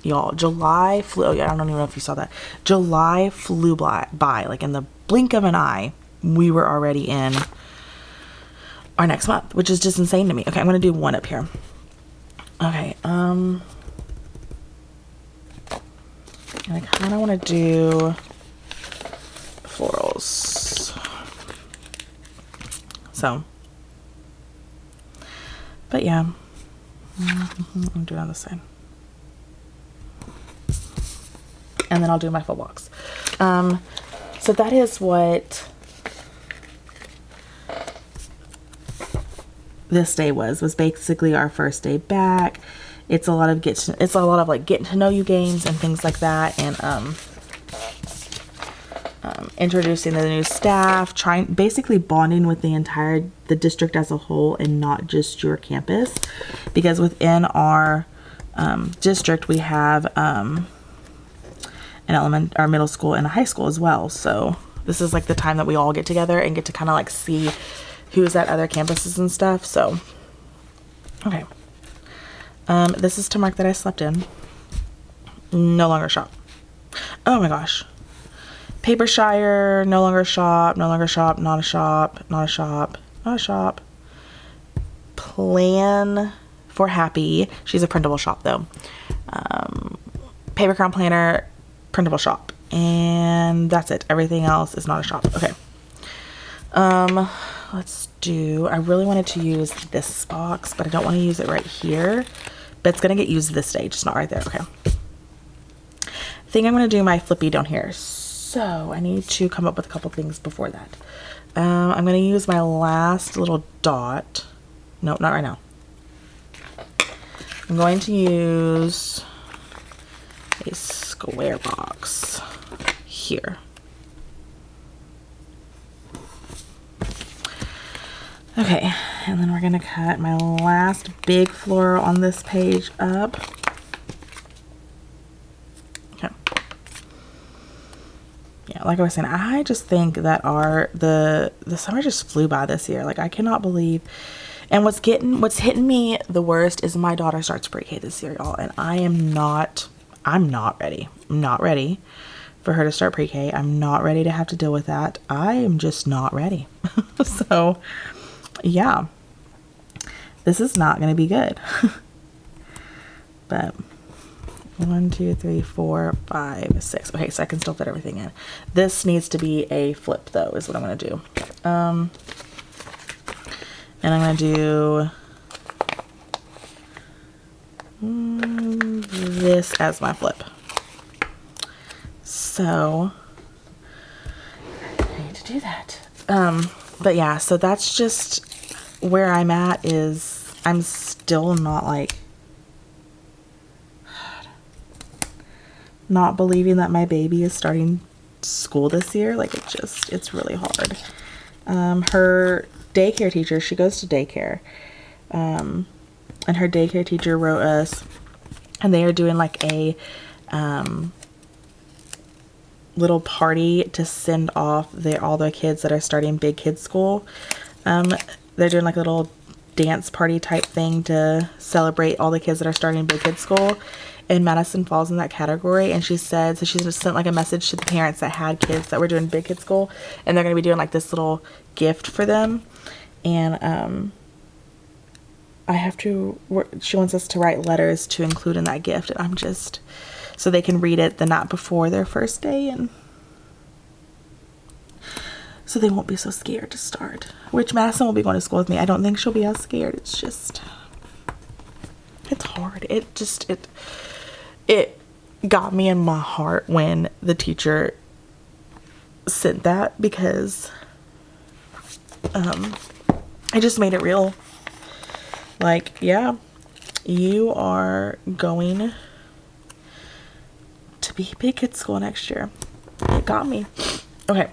y'all, July flew. Oh yeah, I don't even know if you saw that. July flew by. Like, in the blink of an eye, we were already in our next month, which is just insane to me. Okay, I'm gonna do one up here. Okay, and I kind of want to do florals. So, but yeah, I'm doing on this side, and then I'll do my full box. So that is what this day was basically our first day back. It's a lot of like getting to know you games and things like that, and introducing the new staff, basically bonding with the district as a whole and not just your campus, because within our district we have our middle school and a high school as well. So this is like the time that we all get together and get to kind of like see who's at other campuses and stuff. So, okay. This is to mark that I slept in. No longer shop. Oh my gosh. Papershire, no longer shop, not a shop. Plan for Happy. She's a printable shop though. Paper Crown Planner, printable shop. And that's it. Everything else is not a shop. Okay. Let's do, I really wanted to use this box, but I don't want to use it right here. But it's going to get used this day, just not right there. Okay. I think I'm going to do my flippy down here. So I need to come up with a couple things before that. I'm going to use my last little dot. No, not right now. I'm going to use a square box here. Okay, and then we're going to cut my last big floral on this page up. Okay. Yeah, like I was saying, I just think that the summer just flew by this year. Like, I cannot believe. And what's hitting me the worst is my daughter starts pre-K this year, y'all, and I'm not ready. I'm not ready for her to start pre-K. I'm not ready to have to deal with that. I am just not ready. So, yeah, this is not going to be good. But 1, 2, 3, 4, 5, 6. Okay, so I can still fit everything in. This needs to be a flip though, is what I'm going to do. And I'm going to do this as my flip. So I need to do that. But yeah, so that's just where I'm at. Is I'm still not like, not believing that my baby is starting school this year. Like, it's really hard. Her daycare teacher. She goes to daycare. And her daycare teacher wrote us, and they are doing like a little party to send off all the kids that are starting Big Kids School. They're doing like a little dance party type thing to celebrate all the kids that are starting Big Kids School, and Madison falls in that category. And she said, so she's just sent like a message to the parents that had kids that were doing Big Kids School, and they're going to be doing like this little gift for them. And she wants us to write letters to include in that gift, and I'm just, so they can read it the night before their first day, and so they won't be so scared to start. Which Madison will be going to school with me. I don't think she'll be as scared. It's just, it's hard. It got me in my heart when the teacher sent that, because it just made it real. Like, yeah, you are going to be Big Kids School next year. It got me. Okay.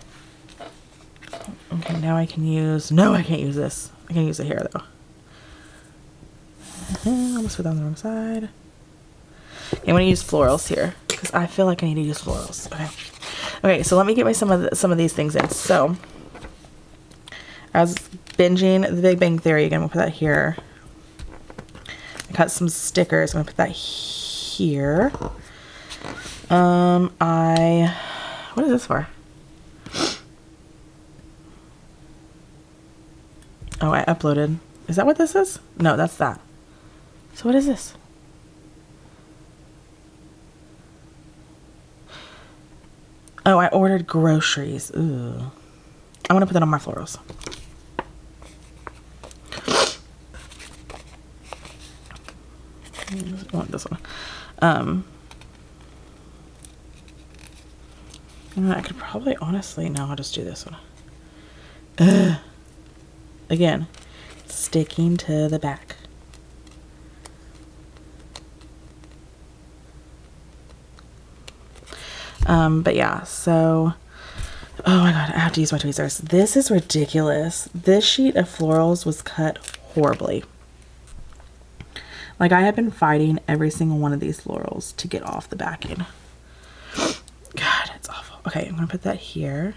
Okay, now I can use... No, I can't use this. I can use it here, though. Almost put that on the wrong side. Okay, I'm going to use florals here, because I feel like I need to use florals. Okay. Okay, so let me get some of these things in. So, I was binging The Big Bang Theory. Again, we'll put that here. I cut some stickers. I'm going to put that here. What is this for? Oh, I uploaded. Is that what this is? No, that's that. So what is this? Oh, I ordered groceries. Ooh. I'm going to put that on my florals. I want this one. I could probably, honestly, no, I'll just do this one. Ugh. Again, sticking to the back. But yeah, so, oh my god, I have to use my tweezers. This is ridiculous. This sheet of florals was cut horribly. Like, I have been fighting every single one of these florals to get off the backing. God, it's awful. Okay, I'm gonna put that here.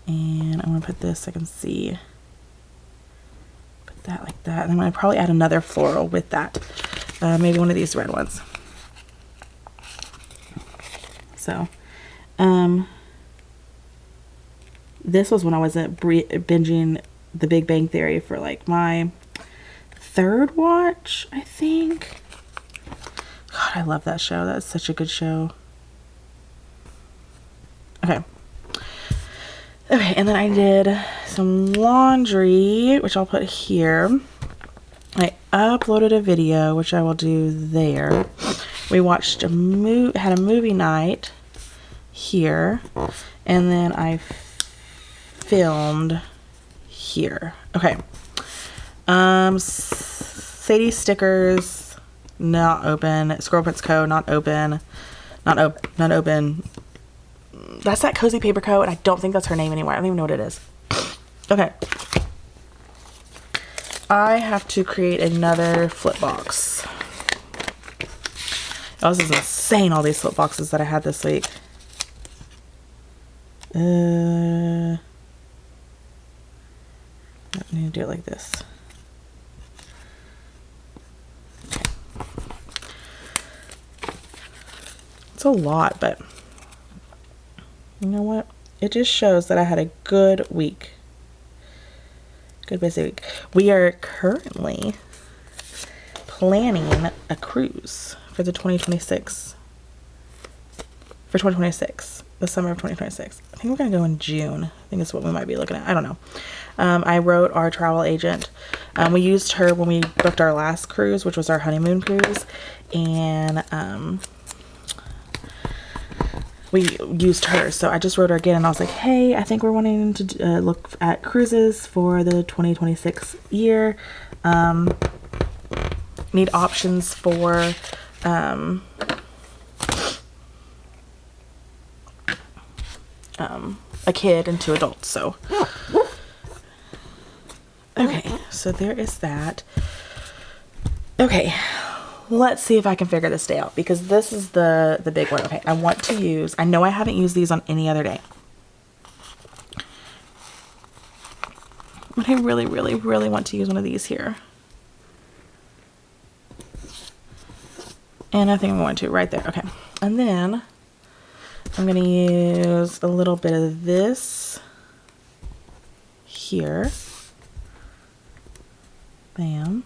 And I'm gonna put this so I can see. Put that like that. And I'm gonna probably add another floral with that. Maybe one of these red ones. So, this was when I was binging The Big Bang Theory for like my third watch, I think. God, I love that show. That's such a good show. Okay. Okay, and then I did some laundry, which I'll put here. I uploaded a video, which I will do there. We watched had a movie night here, and then I filmed here. Okay. Sadie stickers, not open. Squirrel Prints Co., not open. Not open. That's that Cozy Paper Co., and I don't think that's her name anymore. I don't even know what it is. Okay. I have to create another flip box. Oh, this is insane, all these flip boxes that I had this week. I need to do it like this. Okay. It's a lot, but you know what? It just shows that I had a good week. Good busy week. We are currently planning a cruise for the 2026. For 2026. The summer of 2026. I think we're going to go in June. I think that's what we might be looking at. I don't know. I wrote our travel agent. We used her when we booked our last cruise, which was our honeymoon cruise. And we used her. So I just wrote her again, and I was like, hey, I think we're wanting to look at cruises for the 2026 year. Need options for a kid and 2 adults. So Okay, so there is that. Okay, let's see if I can figure this day out, because this is the big one. Okay, I want to use, I know I haven't used these on any other day, but I really, really, really want to use one of these here. And I think I'm going to right there. Okay, and then I'm going to use a little bit of this here. Bam.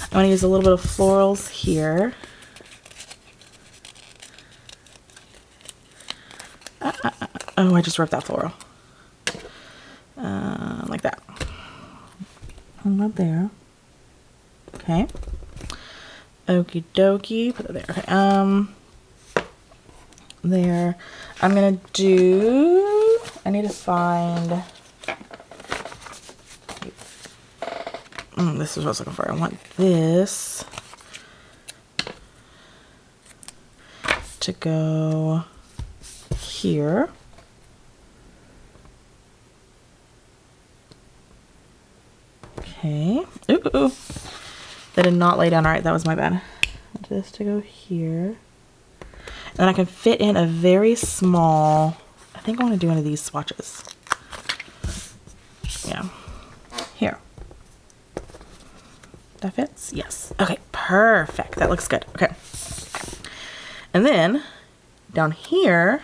I'm going to use a little bit of florals here. Oh, I just ripped that floral. Like that. Right there. Okay. Okie dokie. Put it there. Okay. There. I'm going to do... I need to find... this is what I was looking for. I want this to go here. Okay. Ooh. That did not lay down right. That was my bad. I want this to go here. And then I can fit in a very small... I think I want to do one of these swatches. Yeah. Here. That fits? Yes. Okay, perfect. That looks good. Okay. And then down here,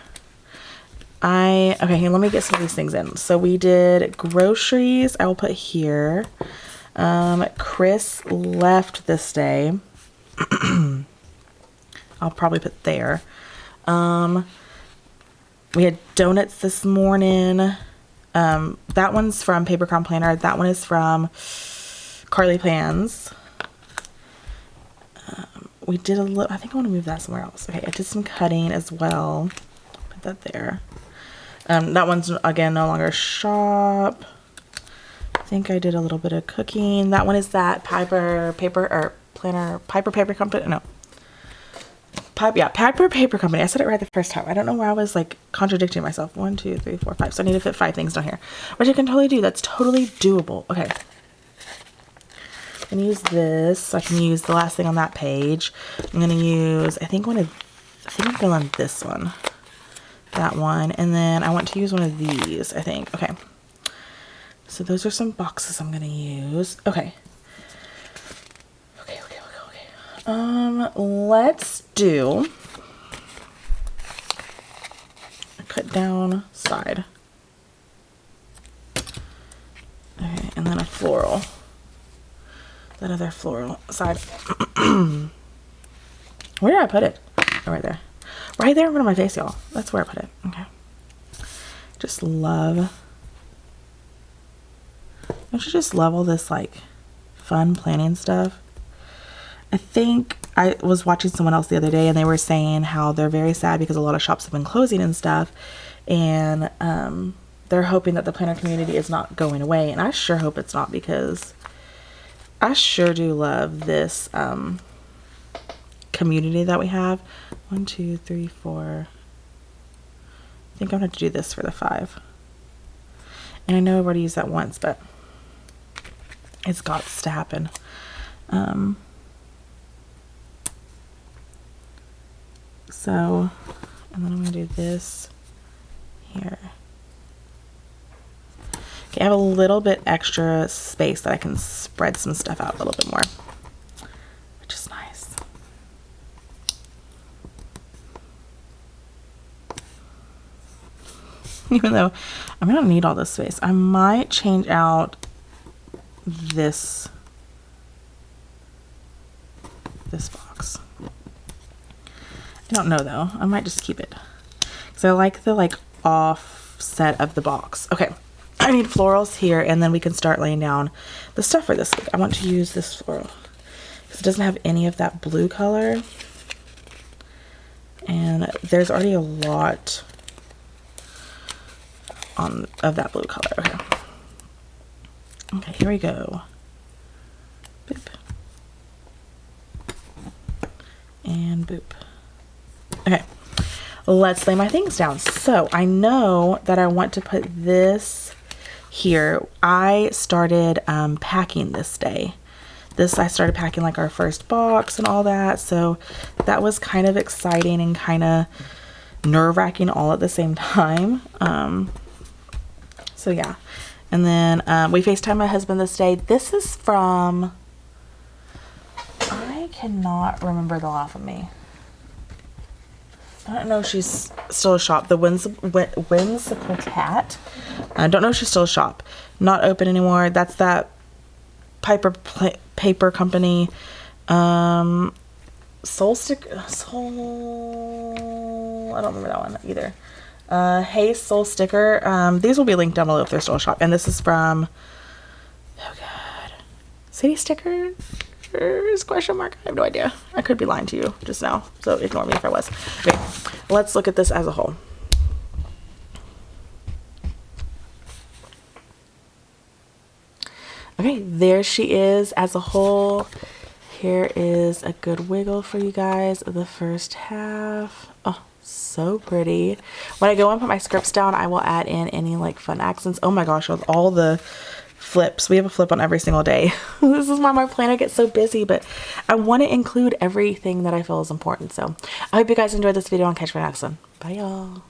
okay, let me get some of these things in. So we did groceries. I will put here. Chris left this day. I'll probably put there. We had donuts this morning. That one's from Paper Crown Planner. That one is from Carly Plans. We did a little, I think I want to move that somewhere else. Okay, I did some cutting as well. Put that there. That one's, again, no longer shop. I think I did a little bit of cooking. That one is that Piper Paper Company. No. Piper Paper Company. I said it right the first time. I don't know why I was like contradicting myself. 1, 2, 3, 4, 5. So I need to fit 5 things down here, which I can totally do. That's totally doable. Okay. I'm going to use this. So I can use the last thing on that page. I'm going to use, I think I'm feeling this one. That one. And then I want to use one of these, I think. Okay. So those are some boxes I'm going to use. Okay. Let's do a cut down side. Okay, and then a floral. That other floral side. Where did I put it? Oh, right there. Right there in front of my face, y'all. That's where I put it. Okay. Just love. Don't you just love all this, like, fun planning stuff? I think I was watching someone else the other day, and they were saying how they're very sad because a lot of shops have been closing and stuff. And they're hoping that the planner community is not going away. And I sure hope it's not, because I sure do love this community that we have. 1, 2, 3, 4. I think I'm going to have to do this for the 5. And I know I've already used that once, but it's got to happen. So, and then I'm going to do this here. Okay, I have a little bit extra space that I can spread some stuff out a little bit more, which is nice. Even though I'm going to need all this space, I might change out this box. I don't know though. I might just keep it because I like the like offset of the box. Okay, I need florals here, and then we can start laying down the stuff for this week. I want to use this floral because it doesn't have any of that blue color, and there's already a lot of that blue color. Okay. Okay, here we go. Boop. And boop. Okay, let's lay my things down. So I know that I want to put this here. I started packing this day. I started packing like our first box and all that. So that was kind of exciting and kind of nerve-wracking all at the same time. So yeah. And then we FaceTime my husband this day. This is from, I cannot remember the life of me. I don't know if she's still a shop. The Whimsical Cat. I don't know if she's still a shop. Not open anymore. That's that paper company. Soul. I don't remember that one either. Hey Soul Sticker. These will be linked down below if they're still a shop. And this is from, oh god, Sadie Stickers? Question mark. I have no idea. I could be lying to you just now, so ignore me if I was. Okay, let's look at this as a whole. Okay, there she is as a whole. Here is a good wiggle for you guys of the first half. Oh, so pretty. When I go and put my scripts down, I will add in any like fun accents. Oh my gosh, with all the flips. We have a flip on every single day. This is why my planner gets so busy, but I want to include everything that I feel is important. So I hope you guys enjoyed this video and catch you for the next one. Bye y'all.